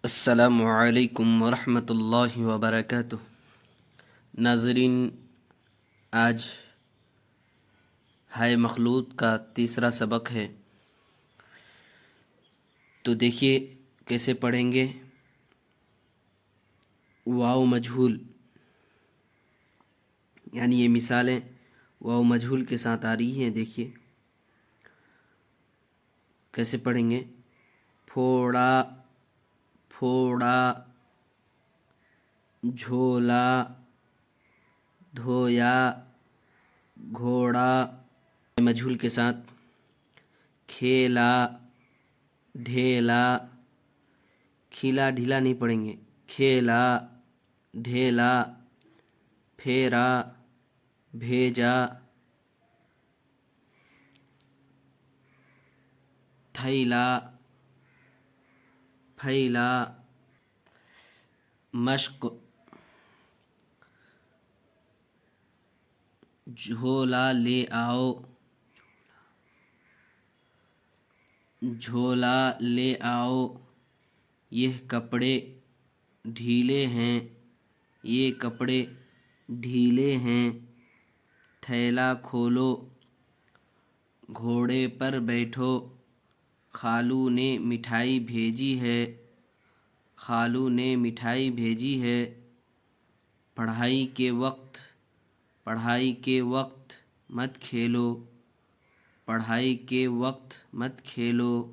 السلام علیکم ورحمۃ اللہ وبرکاتہ۔ ناظرین، آج ہائے مخلوط کا تیسرا سبق ہے، تو دیکھیے کیسے پڑھیں گے۔ واو مجہول، یعنی یہ مثالیں واو مجہول کے ساتھ آ رہی ہیں۔ دیکھیے کیسے پڑھیں گے۔ پھوڑا پھوڑا، جھولا دھویا، گھوڑا مجہول کے ساتھ۔ کھیلا ڈھیلا، کھیلا ڈھیلا نہیں پڑھیں گے، کھیلا ڈھیلا۔ پھیرا بھیجا، تھیلا پھیلا۔ مشق جھولا لے آؤ، جھولا لے آؤ۔ یہ کپڑے ڈھیلے ہیں، یہ کپڑے ڈھیلے ہیں۔ تھیلا کھولو، گھوڑے پر بیٹھو۔ خالو نے مٹھائی بھیجی ہے، خالو نے مٹھائی بھیجی ہے۔ پڑھائی کے وقت، پڑھائی کے وقت مت کھیلو، پڑھائی کے وقت مت کھیلو۔